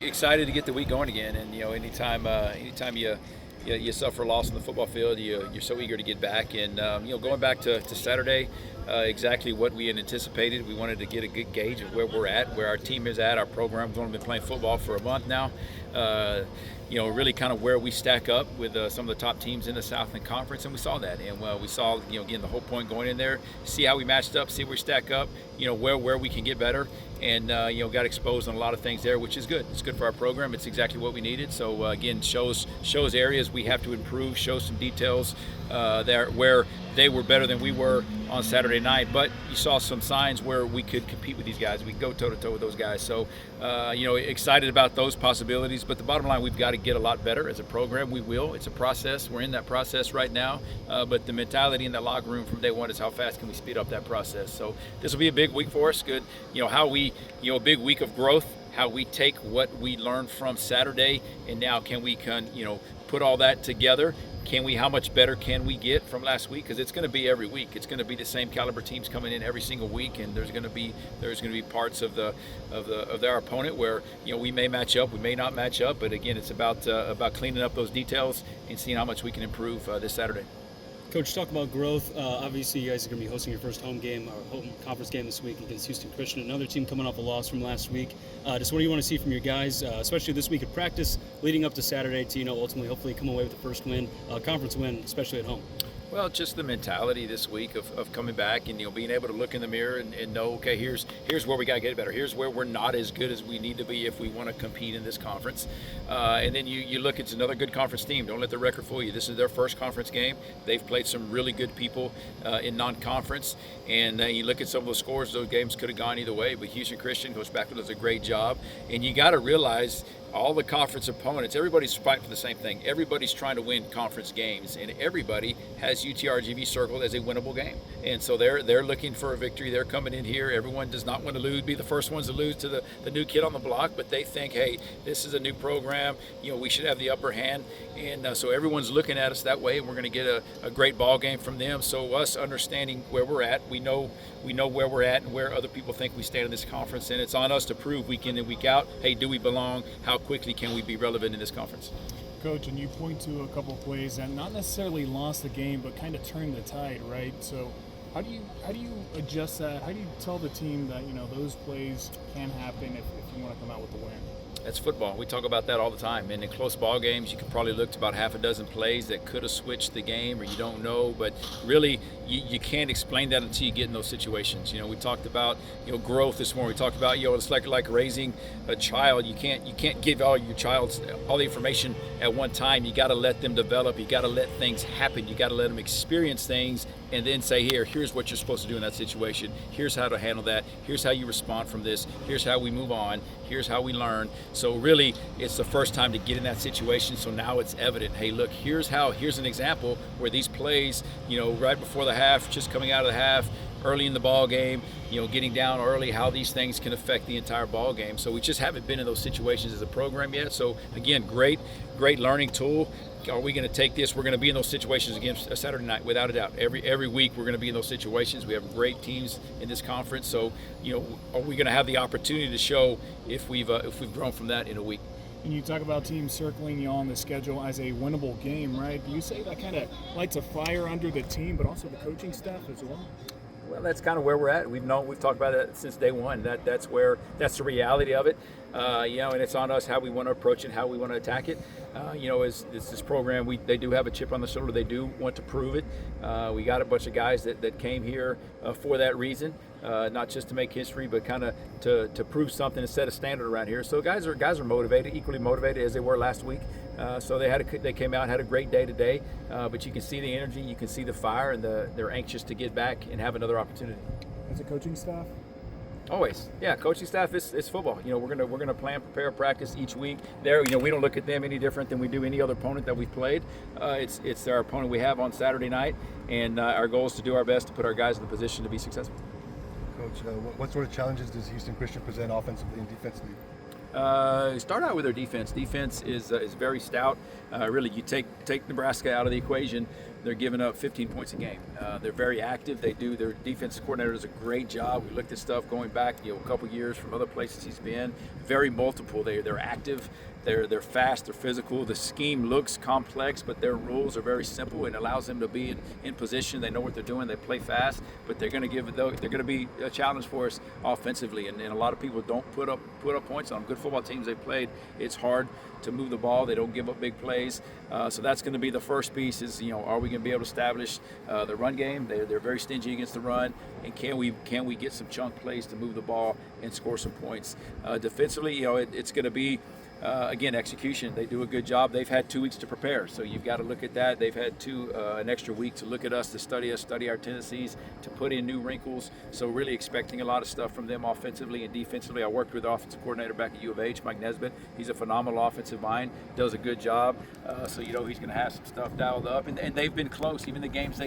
Excited to get the week going again, and anytime you suffer a loss on the football field, you're so eager to get back. And going back to Saturday, exactly what we had anticipated. We wanted to get a good gauge of where we're at, where our team is at. Our program's only been playing football for a month now. Really kind of where we stack up with some of the top teams in the Southland Conference, and we saw that. And we saw, again, the whole point going in there, see how we matched up, see where we stack up, where we can get better. And got exposed on a lot of things there, which is good. It's good for our program. It's exactly what we needed. So again, shows areas we have to improve, shows some details there where they were better than we were on Saturday night. But you saw some signs where we could compete with these guys. We could go toe to toe with those guys. So excited about those possibilities. But the bottom line, we've got to get a lot better as a program. We will. It's a process. We're in that process right now. But the mentality in that locker room from day one is how fast can we speed up that process. So this will be a big week for us. Good. How we a big week of growth, how we take what we learned from Saturday, and now can we put all that together? How much better can we get from last week? Because it's going to be every week. It's going to be the same caliber teams coming in every single week, and there's going to be parts of their opponent where we may match up, we may not match up, but again, it's about cleaning up those details and seeing how much we can improve this Saturday. Coach, talk about growth. Obviously, you guys are going to be hosting your first home conference game this week against Houston Christian, another team coming off a loss from last week. Just what do you want to see from your guys, especially this week of practice leading up to Saturday to ultimately hopefully come away with the first win, conference win, especially at home? Well, just the mentality this week of coming back and being able to look in the mirror and know, okay, here's where we got to get better. Here's where we're not as good as we need to be if we want to compete in this conference. And then you look, it's another good conference team. Don't let the record fool you. This is their first conference game. They've played some really good people in non-conference. And you look at some of those scores, those games could have gone either way. But Houston Christian, Coach Backler does a great job. And you got to realize all the conference opponents, everybody's fighting for the same thing. Everybody's trying to win conference games, and everybody has UTRGV circled as a winnable game. And so they're looking for a victory. They're coming in here. Everyone does not want to be the first ones to lose to the new kid on the block, but they think, hey, this is a new program. We should have the upper hand. And so everyone's looking at us that way, and we're going to get a great ball game from them. So us understanding where we're at, we know where we're at and where other people think we stand in this conference, and it's on us to prove week in and week out, hey, do we belong? How quickly can we be relevant in this conference? Coach, and you point to a couple of plays that not necessarily lost the game, but kind of turned the tide, right? So how do you adjust that? How do you tell the team that those plays can happen if you want to come out with the win? That's football. We talk about that all the time. And in close ball games, you can probably look to about half a dozen plays that could have switched the game, or you don't know. But really, you can't explain that until you get in those situations. We talked about growth this morning. We talked about it's like raising a child. You can't give all your child's all the information at one time. You got to let them develop. You got to let things happen. You got to let them experience things, and then say, here's what you're supposed to do in that situation. Here's how to handle that. Here's how you respond from this. Here's how we move on. Here's how we learn. So really, it's the first time to get in that situation. So now it's evident. Hey, look, here's an example where these plays, right before the half, just coming out of the half, early in the ball game, getting down early, how these things can affect the entire ball game. So we just haven't been in those situations as a program yet. So again, great learning tool. Are we going to take this? We're going to be in those situations again Saturday night, without a doubt. Every week we're going to be in those situations. We have great teams in this conference. So, are we going to have the opportunity to show if we've grown from that in a week? And you talk about teams circling you on the schedule as a winnable game, right? Do you say that kind of lights a fire under the team, but also the coaching staff as well? Well, that's kind of where we're at. We've talked about it since day one. That's the reality of it. And it's on us how we want to approach it, how we want to attack it. As this program, they do have a chip on the shoulder. They do want to prove it. We got a bunch of guys that came here for that reason, not just to make history, but kind of to prove something and set a standard around here. So guys are motivated, equally motivated as they were last week. So they came out, had a great day today. But you can see the energy, you can see the fire, and they're anxious to get back and have another opportunity. As a coaching staff? Always, yeah. Coaching staff is football. We're gonna plan, prepare, practice each week. We don't look at them any different than we do any other opponent that we've played. It's our opponent we have on Saturday night, and our goal is to do our best to put our guys in the position to be successful. Coach, what sort of challenges does Houston Christian present offensively and defensively? Start out with their defense. Defense is very stout. Really, you take Nebraska out of the equation. they're giving up 15 points a game. They're very active. Their defensive coordinator does a great job. We looked at stuff going back, a couple years from other places he's been. Very multiple. They're active. They're fast, they're physical. The scheme looks complex, but their rules are very simple and allows them to be in position. They know what they're doing. They play fast, but they're going to be a challenge for us offensively. And a lot of people don't put up points on them. Good football teams they played, it's hard to move the ball. They don't give up big plays. So that's going to be the first piece. Is are we going to be able to establish the run game? They're very stingy against the run, and can we get some chunk plays to move the ball and score some points? Defensively, it's going to be. Again, execution. They do a good job. They've had 2 weeks to prepare, so you've got to look at that. They've had an extra week to look at us, to study our tendencies, to put in new wrinkles. So really expecting a lot of stuff from them offensively and defensively. I worked with the offensive coordinator back at U of H, Mike Nesbitt. He's a phenomenal offensive mind, does a good job. So he's going to have some stuff dialed up, and they've been close. Even the games